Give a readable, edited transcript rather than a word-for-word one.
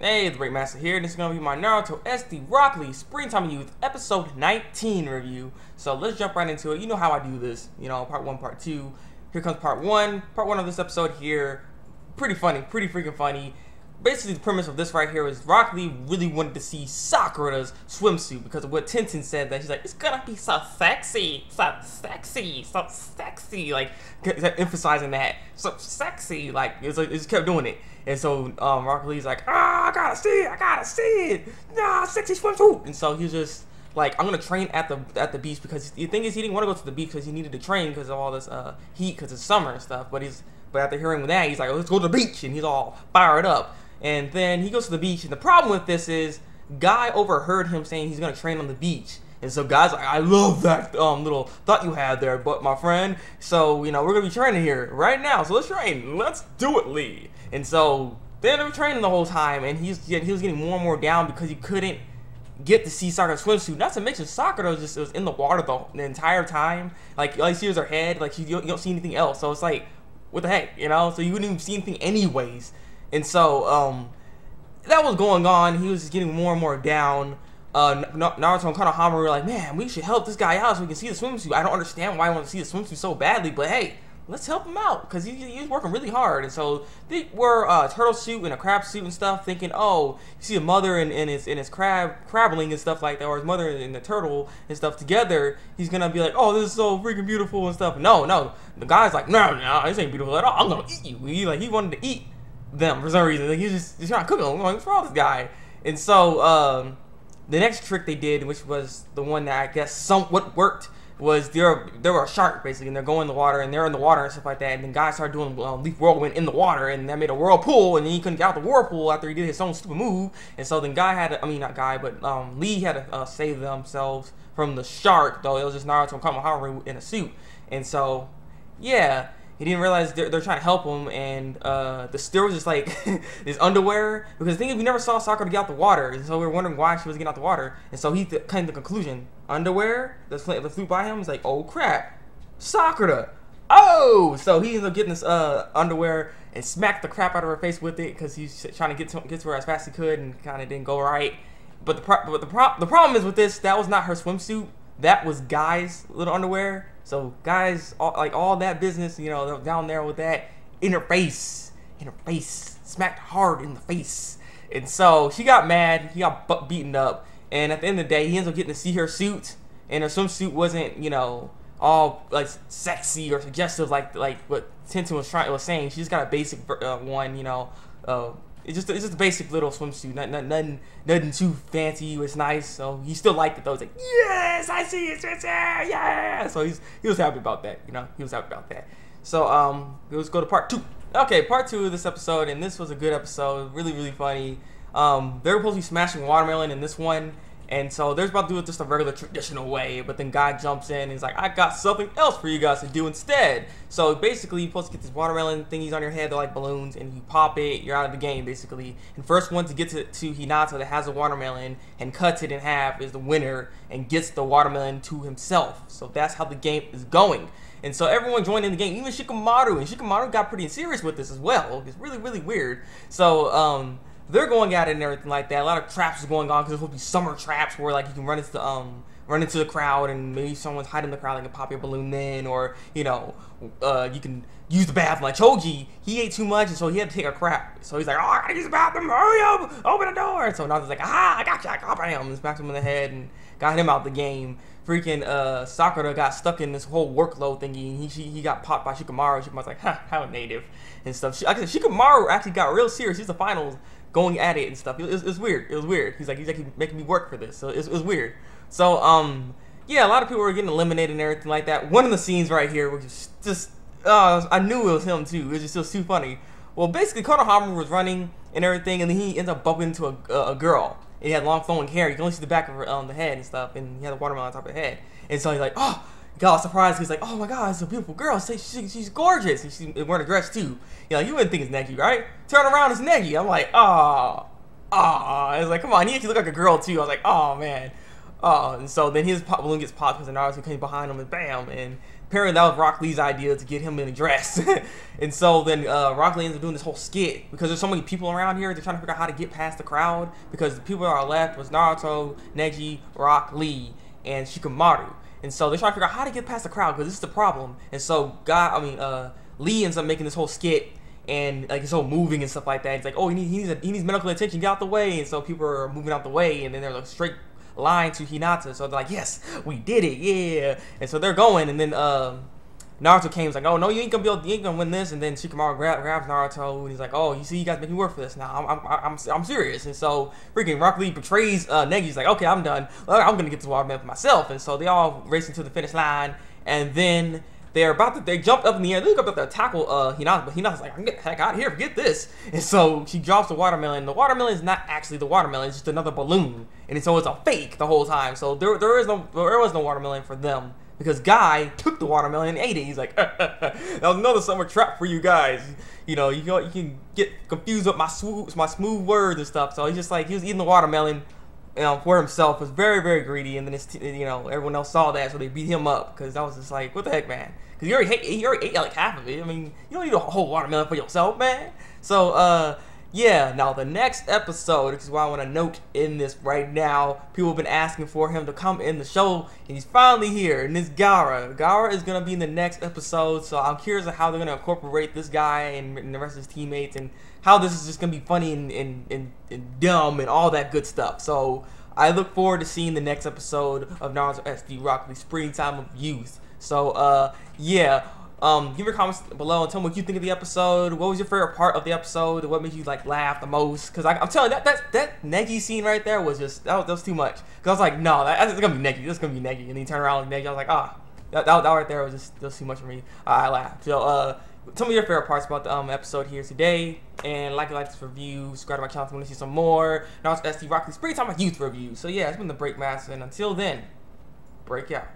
Hey, Thabreakmasta here. This is going to be my Naruto SD Rock Lee Springtime Youth episode 19 review. So let's jump right into it. You know how I do this. You know, part 1, part 2. Here comes part 1. Part 1 of this episode here. Pretty funny. Pretty freaking funny. Basically, the premise of this right here is Rock Lee really wanted to see Sakura's swimsuit because of what Tenten said. That she's like, it's gonna be so sexy, so sexy, so sexy. Like, emphasizing that. So sexy. Like, it just kept doing it. And so Rock Lee's like, I gotta see it, sexy swimsuit. And so he's just like, I'm gonna train at the beach because the thing is he didn't want to go to the beach because he needed to train because of all this heat because it's summer and stuff. But after hearing that, he's like, let's go to the beach, and he's all fired up. And then he goes to the beach, and the problem with this is Guy overheard him saying he's gonna train on the beach. And so Guy's like, I love that little thought you had there, but my friend, so you know we're gonna be training here right now, so let's train. Let's do it, Lee. And so they're gonna be training the whole time, and he was getting more and more down because he couldn't get to see Sakura's swimsuit. Not to mention Sakura was in the water the entire time. Like all you see is her head. Like you don't see anything else. So it's like, what the heck, you know? So you wouldn't even see anything anyways. And so that was going on. He was just getting more and more down. Naruto and Konohama were like, man, we should help this guy out so we can see the swimsuit. I don't understand why he wants to see the swimsuit so badly, but hey, let's help him out because he's working really hard. And so they were a turtle suit and a crab suit and stuff, thinking, oh, you see a mother and his crabbling and stuff like that, or his mother and the turtle and stuff together. He's gonna be like, oh, this is so freaking beautiful and stuff. No, the guy's like, no, this ain't beautiful at all. I'm gonna eat you. He wanted to eat them for some reason. Like, he's trying to cook them. What's wrong with this guy? And so the next trick they did, which was the one that I guess somewhat worked, was they were a shark basically, and they're going in the water, and they're in the water and stuff like that. And then guys started doing leaf whirlwind in the water, and that made a whirlpool, and then he couldn't get out the whirlpool after he did his own stupid move. And so then Guy had to, not Guy, but Lee had to save themselves from the shark, though it was just Naruto and Konohama in a suit. And so yeah, he didn't realize they're trying to help him, and there was just like this underwear, because the thing is we never saw Sakura get out the water, and so we were wondering why she was getting out the water. And so he came to the conclusion, underwear that flew by him was like, oh crap, Sakura. Oh, so he ended up getting this underwear and smacked the crap out of her face with it because he's trying to get to her as fast as he could, and kind of didn't go right. But the problem is with this, that was not her swimsuit. That was Guy's little underwear. So Guy's all that business, you know, down there with that in her face, smacked hard in the face. And so she got mad. He got beaten up. And at the end of the day, he ends up getting to see her suit, and her swimsuit wasn't, you know, all like sexy or suggestive like what Tenten was saying. She just got a basic one, you know. It's just a basic little swimsuit, nothing too fancy. It was nice, so he still liked it though. He's like, yes, I see it, yeah. So he was happy about that, you know. He was happy about that. So let's go to part 2. Okay, part 2 of this episode, and this was a good episode, really funny. They were supposed to be smashing watermelon in this one, and so they're about to do it just a regular traditional way, but then Guy jumps in and he's like, I got something else for you guys to do instead. So basically, you're supposed to get these watermelon thingies on your head, they're like balloons, and you pop it, you're out of the game, basically. And first one to get to Hinata that has a watermelon and cuts it in half is the winner and gets the watermelon to himself. So that's how the game is going. And so everyone joined in the game, even Shikamaru, and Shikamaru got pretty serious with this as well. It's really weird. So they're going at it and everything like that. A lot of traps is going on because there's supposed to be summer traps where like you can run into the crowd, and maybe someone's hiding in the crowd, like can pop your balloon then, or you know, you can use the bathroom. Like Choji, he ate too much, and so he had to take a crap. So he's like, oh, I gotta use the bathroom, hurry up, open the door. And so Naruto's like, I got you, I got him, and smacked him in the head and got him out the game. Freaking Sakura got stuck in this whole workload thingy, and he got popped by Shikamaru. Shikamaru's like, how native and stuff. Like I said, Shikamaru actually got real serious. He's the finals going at it and stuff. It was weird. It was weird. He's like making me work for this. So it was weird. So yeah, a lot of people were getting eliminated and everything like that. One of the scenes right here, which is just I knew it was him too. It was just too funny. Well, basically Konohama was running and everything, and then he ends up bumping into a girl. He had long flowing hair. You can only see the back of her the head and stuff, and he had a watermelon on top of her head. And so he's like, oh, he got all surprised. He's like, oh my god, it's a beautiful girl. She's gorgeous. And she's wearing a dress too. You know, you wouldn't think it's Neji, right? Turn around, it's Neji. I'm like, oh. It's like, come on, he actually look like a girl too. I was like, oh man. And so then his balloon gets popped because Naruto came behind him and bam. And apparently that was Rock Lee's idea to get him in a dress. And so then Rock Lee ends up doing this whole skit because there's so many people around here. They're trying to figure out how to get past the crowd because the people that are left was Naruto, Neji, Rock Lee, and Shikamaru. And so they're trying to figure out how to get past the crowd because this is the problem. And so Lee ends up making this whole skit and like it's all moving and stuff like that. It's like, oh, he needs medical attention, get out the way. And so people are moving out the way, and then they're like straight line to Hinata. So they're like, yes, we did it, yeah. And so they're going, and then Naruto came, like, oh no, you ain't gonna win this. And then Shikamaru grabs Naruto, and he's like, oh, you see, you guys make me work for this now. I'm serious. And so freaking Rock Lee betrays Neji. He's like, okay, I'm done. I'm gonna get this watermelon for myself. And so they all racing to the finish line, and then they jumped up in the air. They look up there to tackle Hinata, but Hinata's like, I can get the heck out of here, forget this. And so she drops the watermelon. The watermelon is not actually the watermelon, it's just another balloon. And so it's a fake the whole time. So there was no watermelon for them because Guy took the watermelon and ate it. He's like, that was another summer trap for you guys. You know, you can get confused with my smooth words and stuff. So he's just like, he was eating the watermelon, you know, for himself, was very, very greedy, and then everyone else saw that, so they beat him up because that was just like, what the heck, man? Because he already ate like half of it. I mean, you don't need a whole watermelon for yourself, man. So yeah. Now the next episode, which is why I want to note in this right now, people have been asking for him to come in the show, and he's finally here. And this Gaara is gonna be in the next episode, so I'm curious of how they're gonna incorporate this guy and the rest of his teammates, and how this is just gonna be funny and dumb and all that good stuff. So I look forward to seeing the next episode of Naruto SD Rock Lee Springtime of Youth. So yeah, give your comments below and tell me what you think of the episode. What was your favorite part of the episode? What made you like laugh the most? Because I'm telling you, that Neji scene right there was just that was too much. Because I was like, no, that's gonna be Neji. That's gonna be Neji. And then he turned around and Neji. I was like, that right there was just too much for me. I laughed. So tell me your favorite parts about the episode here today, and like this review, subscribe to my channel if you want to see some more. Now it's SD Rock Lee Springtime Youth review. So yeah, it's been the Thabreakmasta, and until then, break out.